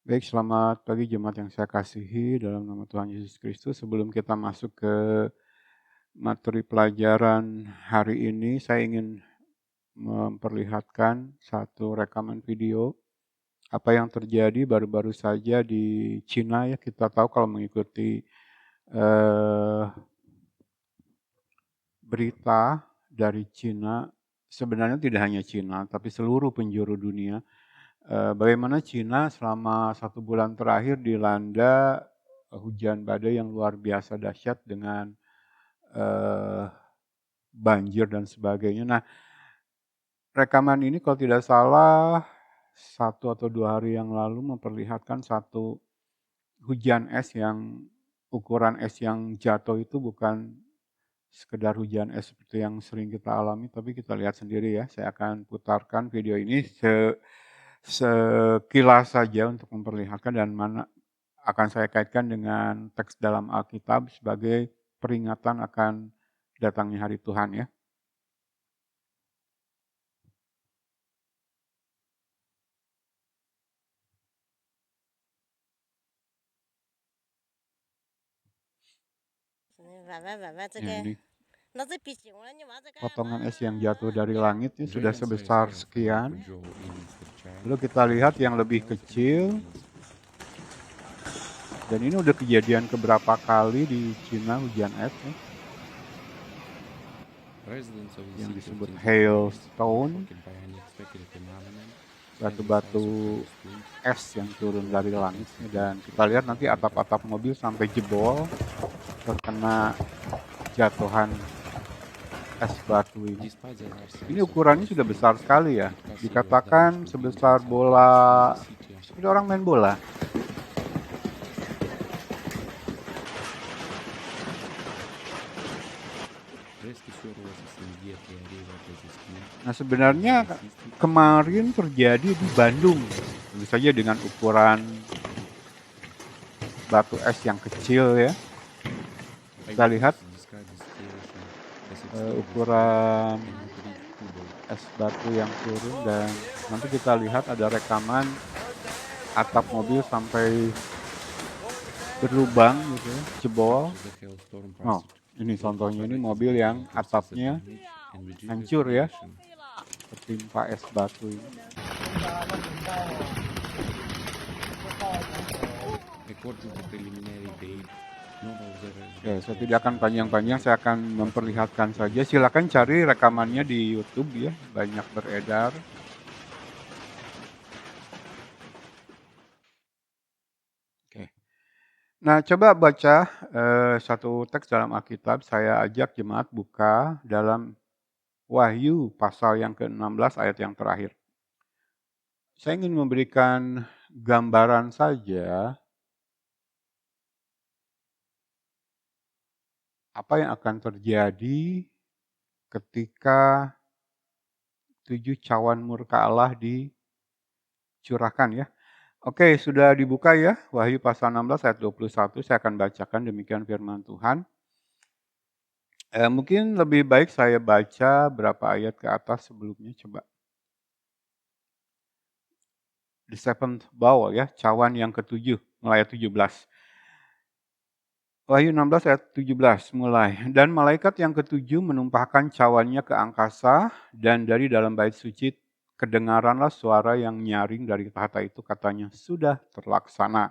Baik, selamat pagi jemaat yang saya kasihi dalam nama Tuhan Yesus Kristus. Sebelum kita masuk ke materi pelajaran hari ini, saya ingin memperlihatkan satu rekaman video apa yang terjadi baru-baru saja di Cina ya. Kita tahu kalau mengikuti eh, berita dari Cina, sebenarnya tidak hanya Cina, tapi seluruh penjuru dunia. Bagaimana Cina selama 1 bulan terakhir dilanda hujan badai yang luar biasa dahsyat dengan eh, banjir dan sebagainya. Nah, rekaman ini kalau tidak salah 1 atau 2 hari yang lalu memperlihatkan satu hujan es yang ukuran es yang jatuh itu bukan sekedar hujan es seperti yang sering kita alami, tapi kita lihat sendiri ya. Saya akan putarkan video ini sekilas saja untuk memperlihatkan dan mana akan saya kaitkan dengan teks dalam Alkitab sebagai peringatan akan datangnya hari Tuhan ya. Ya, ini potongan es yang jatuh dari langit ini sudah sebesar sekian. Lalu kita lihat yang lebih kecil. Dan ini udah kejadian keberapa kali di Cina hujan es nih. Yang disebut hailstone, batu-batu es yang turun dari langit. Dan kita lihat nanti atap-atap mobil sampai jebol terkena jatuhan es batu ini. Ini ukurannya sudah besar sekali ya. Dikatakan sebesar bola, seperti orang main bola. Nah sebenarnya kemarin terjadi di Bandung, tentu saja dengan ukuran batu es yang kecil ya. Kita lihat ukuran es batu yang turun dan nanti kita lihat ada rekaman atap mobil sampai berlubang gitu, jebol. Oh, ini contohnya ini mobil yang atapnya hancur ya, tertimpa es batu ini. Oke, saya tidak akan panjang-panjang, saya akan memperlihatkan saja. Silakan cari rekamannya di YouTube ya, banyak beredar. Oke. Nah, coba baca satu teks dalam Alkitab. Saya ajak jemaat buka dalam Wahyu pasal yang ke-16 ayat yang terakhir. Saya ingin memberikan gambaran saja apa yang akan terjadi ketika 7 cawan murka Allah dicurahkan ya. Oke, sudah dibuka ya, Wahyu pasal 16 ayat 21, saya akan bacakan demikian firman Tuhan. Mungkin lebih baik saya baca berapa ayat ke atas sebelumnya, coba. The seventh bowl ya, cawan yang ke-7, mulai ayat 17. Wahyu 16 ayat 17 mulai. Dan malaikat yang ke-7 menumpahkan cawannya ke angkasa, dan dari dalam bait suci kedengaranlah suara yang nyaring dari tahta itu, katanya, sudah terlaksana.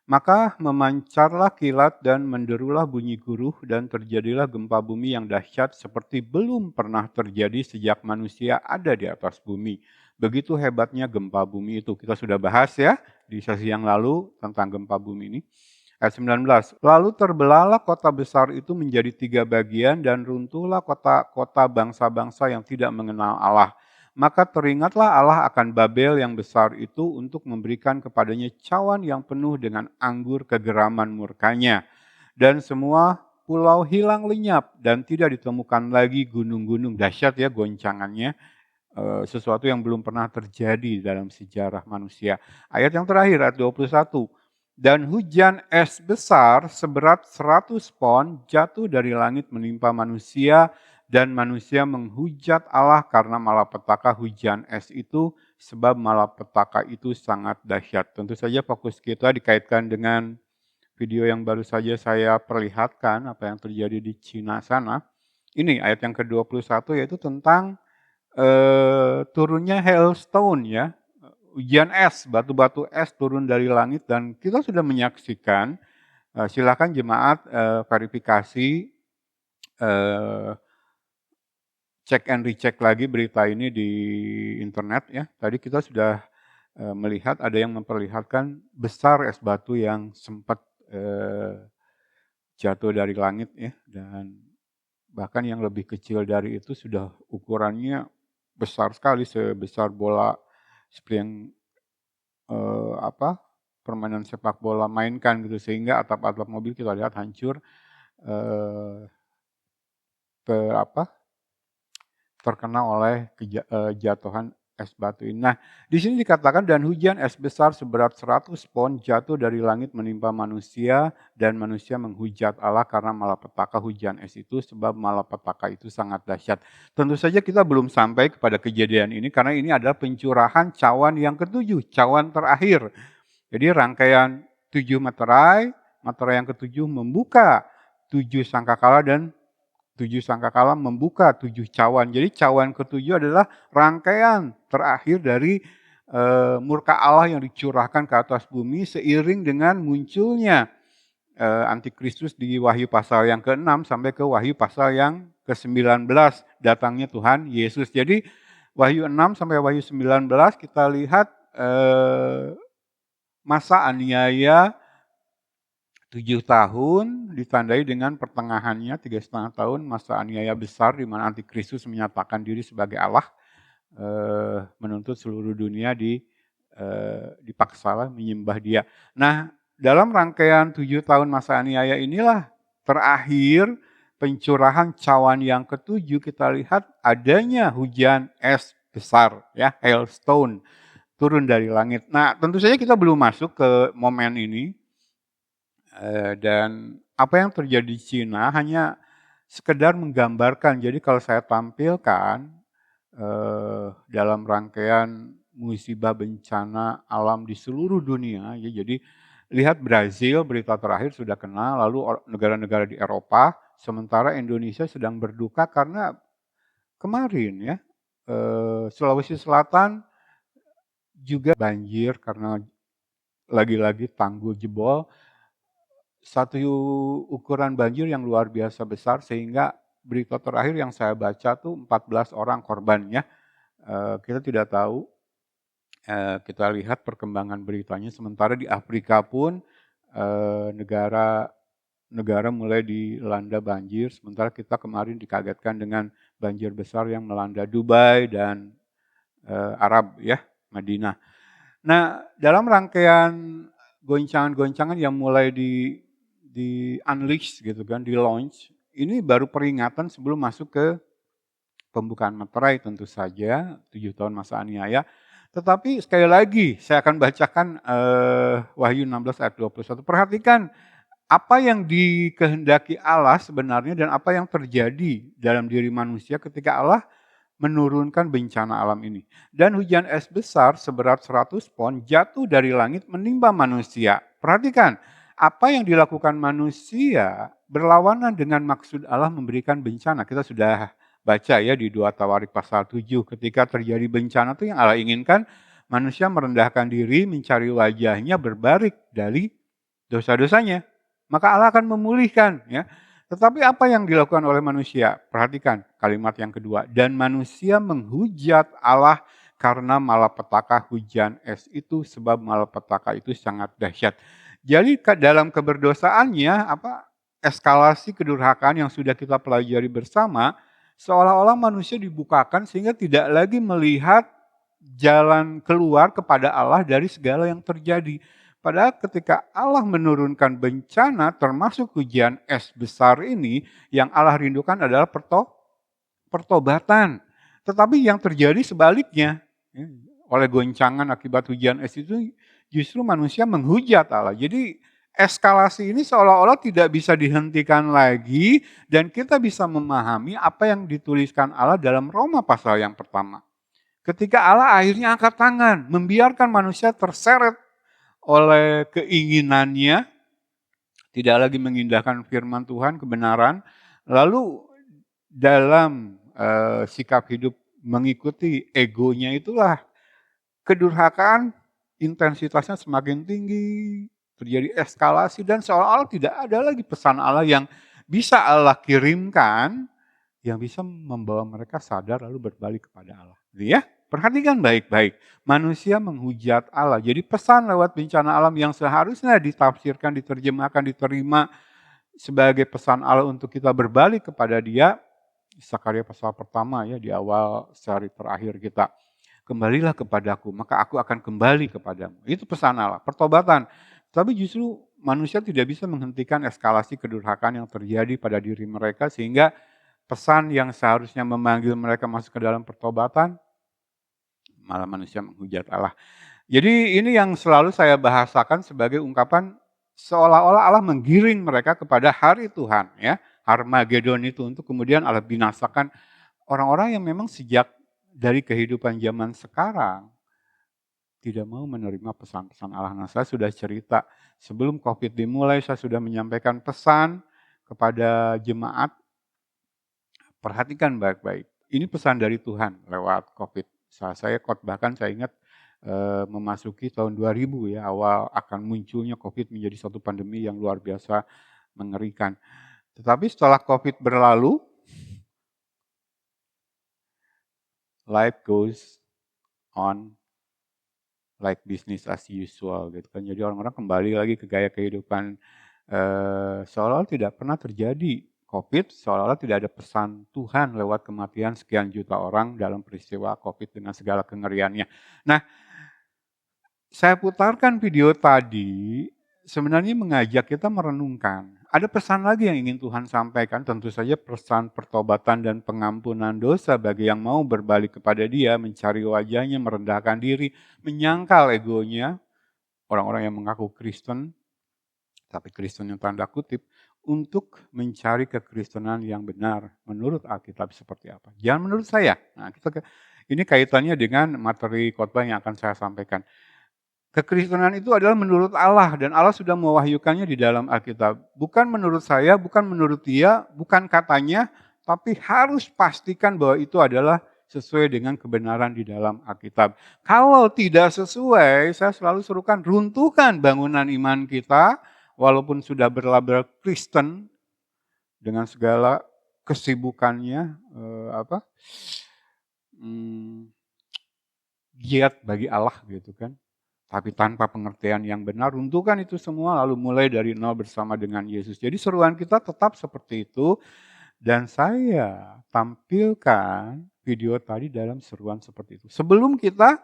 Maka memancarlah kilat dan menderulah bunyi guruh dan terjadilah gempa bumi yang dahsyat seperti belum pernah terjadi sejak manusia ada di atas bumi. Begitu hebatnya gempa bumi itu. Kita sudah bahas ya di sesi yang lalu tentang gempa bumi ini. Ayat 19. Lalu terbelahlah kota besar itu menjadi 3 bagian dan runtuhlah kota-kota bangsa-bangsa yang tidak mengenal Allah. Maka teringatlah Allah akan Babel yang besar itu untuk memberikan kepadanya cawan yang penuh dengan anggur kegeraman murkanya. Dan semua pulau hilang lenyap dan tidak ditemukan lagi gunung-gunung. Dahsyat ya goncangannya, sesuatu yang belum pernah terjadi dalam sejarah manusia. Ayat yang terakhir, ayat 21. Dan hujan es besar seberat 100 pon jatuh dari langit menimpa manusia dan manusia menghujat Allah karena malapetaka hujan es itu, sebab malapetaka itu sangat dahsyat. Tentu saja fokus kita dikaitkan dengan video yang baru saja saya perlihatkan, apa yang terjadi di Cina sana. Ini ayat yang ke-21 yaitu tentang turunnya hailstone ya, hujan es, batu-batu es turun dari langit, dan kita sudah menyaksikan. Silakan jemaat verifikasi, cek and recheck lagi berita ini di internet ya. Tadi kita sudah melihat ada yang memperlihatkan besar es batu yang sempat jatuh dari langit ya, dan bahkan yang lebih kecil dari itu sudah ukurannya besar sekali, sebesar bola seperti yang permainan sepak bola mainkan gitu, sehingga atap-atap mobil kita lihat hancur, terkena oleh jatuhan es batu ini. Nah, di sini dikatakan, dan hujan es besar seberat 100 pon jatuh dari langit menimpa manusia, dan manusia menghujat Allah karena malapetaka hujan es itu, sebab malapetaka itu sangat dahsyat. Tentu saja kita belum sampai kepada kejadian ini, karena ini adalah pencurahan cawan yang ke-7, cawan terakhir. Jadi rangkaian 7 materai yang ke-7 membuka 7 sangkakala, dan 7 sangkakala membuka 7 cawan. Jadi cawan ke-7 adalah rangkaian terakhir dari murka Allah yang dicurahkan ke atas bumi seiring dengan munculnya Antikristus di Wahyu pasal yang ke-6 sampai ke Wahyu pasal yang ke-19, datangnya Tuhan Yesus. Jadi Wahyu 6 sampai Wahyu 19 kita lihat masa aniaya 7 tahun ditandai dengan pertengahannya 3,5 tahun masa aniaya besar di mana Antikristus menyatakan diri sebagai Allah, menuntut seluruh dunia dipaksa menyembah dia. Nah, dalam rangkaian 7 tahun masa aniaya inilah terakhir pencurahan cawan yang ke-7, kita lihat adanya hujan es besar ya, hailstone turun dari langit. Nah, tentu saja kita belum masuk ke momen ini. Dan apa yang terjadi di Cina hanya sekedar menggambarkan. Jadi kalau saya tampilkan dalam rangkaian musibah bencana alam di seluruh dunia, ya, jadi lihat Brazil, berita terakhir sudah kena, lalu negara-negara di Eropa, sementara Indonesia sedang berduka karena kemarin ya Sulawesi Selatan juga banjir karena lagi-lagi tanggul jebol. Satu ukuran banjir yang luar biasa besar, sehingga berita terakhir yang saya baca tuh 14 orang korbannya. Kita tidak tahu, kita lihat perkembangan beritanya. Sementara di Afrika pun negara mulai dilanda banjir, sementara kita kemarin dikagetkan dengan banjir besar yang melanda Dubai dan Arab ya, Madinah. Nah, dalam rangkaian goncangan-goncangan yang mulai di unleash gitu kan, di launch, ini baru peringatan sebelum masuk ke pembukaan materai tentu saja, 7 tahun masa aniaya. Tetapi sekali lagi saya akan bacakan Wahyu 16 ayat 21. Perhatikan apa yang dikehendaki Allah sebenarnya dan apa yang terjadi dalam diri manusia ketika Allah menurunkan bencana alam ini. Dan hujan es besar seberat 100 pon jatuh dari langit menimpa manusia. Perhatikan, apa yang dilakukan manusia berlawanan dengan maksud Allah memberikan bencana. Kita sudah baca ya di 2 Tawarik pasal 7, ketika terjadi bencana itu yang Allah inginkan manusia merendahkan diri, mencari wajahnya, berbalik dari dosa-dosanya. Maka Allah akan memulihkan ya. Tetapi apa yang dilakukan oleh manusia? Perhatikan kalimat yang kedua. Dan manusia menghujat Allah karena malapetaka hujan es itu, sebab malapetaka itu sangat dahsyat. Jadi dalam keberdosaannya, eskalasi kedurhakaan yang sudah kita pelajari bersama, seolah-olah manusia dibukakan sehingga tidak lagi melihat jalan keluar kepada Allah dari segala yang terjadi. Padahal ketika Allah menurunkan bencana termasuk hujan es besar ini, yang Allah rindukan adalah pertobatan. Tetapi yang terjadi sebaliknya, oleh goncangan akibat hujan es itu justru manusia menghujat Allah. Jadi eskalasi ini seolah-olah tidak bisa dihentikan lagi dan kita bisa memahami apa yang dituliskan Allah dalam Roma pasal yang pertama. Ketika Allah akhirnya angkat tangan, membiarkan manusia terseret oleh keinginannya, tidak lagi mengindahkan firman Tuhan, kebenaran, lalu dalam sikap hidup mengikuti egonya itulah kedurhakaan intensitasnya semakin tinggi, terjadi eskalasi dan seolah-olah tidak ada lagi pesan Allah yang bisa Allah kirimkan yang bisa membawa mereka sadar lalu berbalik kepada Allah. Gitu ya. Perhatikan baik-baik. Manusia menghujat Allah. Jadi pesan lewat bencana alam yang seharusnya ditafsirkan, diterjemahkan, diterima sebagai pesan Allah untuk kita berbalik kepada Dia. Zakaria pasal pertama ya di awal sehari terakhir kita. Kembalilah kepadaku, maka aku akan kembali kepadamu. Itu pesan Allah, pertobatan. Tapi justru manusia tidak bisa menghentikan eskalasi kedurhakaan yang terjadi pada diri mereka sehingga pesan yang seharusnya memanggil mereka masuk ke dalam pertobatan, malah manusia menghujat Allah. Jadi ini yang selalu saya bahasakan sebagai ungkapan seolah-olah Allah menggiring mereka kepada hari Tuhan, ya, Harmagedon itu untuk kemudian Allah binasakan orang-orang yang memang sejak dari kehidupan zaman sekarang tidak mau menerima pesan-pesan Allah. Nah, saya sudah cerita sebelum COVID dimulai, saya sudah menyampaikan pesan kepada jemaat. Perhatikan baik-baik. Ini pesan dari Tuhan lewat COVID. Saya khotbahkan, saya ingat memasuki tahun 2000 ya, awal akan munculnya COVID menjadi satu pandemi yang luar biasa mengerikan. Tetapi setelah COVID berlalu, life goes on like business as usual gitu kan. Jadi orang-orang kembali lagi ke gaya kehidupan seolah-olah tidak pernah terjadi COVID, seolah-olah tidak ada pesan Tuhan lewat kematian sekian juta orang dalam peristiwa COVID dengan segala kengeriannya. Nah, saya putarkan video tadi sebenarnya mengajak kita merenungkan. Ada pesan lagi yang ingin Tuhan sampaikan, tentu saja pesan pertobatan dan pengampunan dosa bagi yang mau berbalik kepada Dia, mencari wajahnya, merendahkan diri, menyangkal egonya, orang-orang yang mengaku Kristen, tapi Kristen yang tanda kutip, untuk mencari kekristenan yang benar menurut Alkitab seperti apa. Jangan menurut saya. Nah, ini kaitannya dengan materi khotbah yang akan saya sampaikan. Kekristenan itu adalah menurut Allah dan Allah sudah mewahyukannya di dalam Alkitab. Bukan menurut saya, bukan menurut dia, bukan katanya, tapi harus pastikan bahwa itu adalah sesuai dengan kebenaran di dalam Alkitab. Kalau tidak sesuai, saya selalu serukan runtuhkan bangunan iman kita, walaupun sudah berlabel Kristen dengan segala kesibukannya, giat bagi Allah gitu kan. Tapi tanpa pengertian yang benar, runtuhkan itu semua lalu mulai dari nol bersama dengan Yesus. Jadi seruan kita tetap seperti itu dan saya tampilkan video tadi dalam seruan seperti itu. Sebelum kita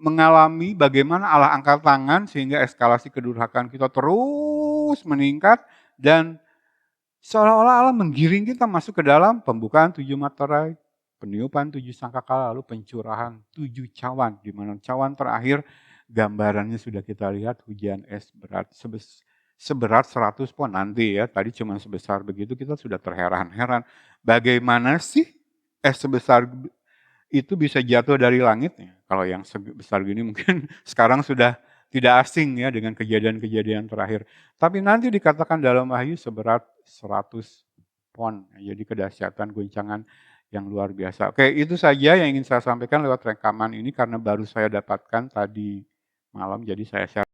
mengalami bagaimana Allah angkat tangan sehingga eskalasi kedurhakaan kita terus meningkat dan seolah-olah Allah menggiring kita masuk ke dalam pembukaan 7 materai, peniupan 7 sangkakala, lalu pencurahan 7 cawan, di mana cawan terakhir gambarannya sudah kita lihat hujan es berat seberat 100 pon nanti ya, tadi cuma sebesar begitu kita sudah terheran-heran. Bagaimana sih es sebesar itu bisa jatuh dari langit? Kalau yang sebesar gini mungkin sekarang sudah tidak asing ya dengan kejadian-kejadian terakhir. Tapi nanti dikatakan dalam Wahyu seberat 100 pon. Jadi kedahsyatan guncangan yang luar biasa. Oke, itu saja yang ingin saya sampaikan lewat rekaman ini karena baru saya dapatkan tadi malam. Jadi saya share.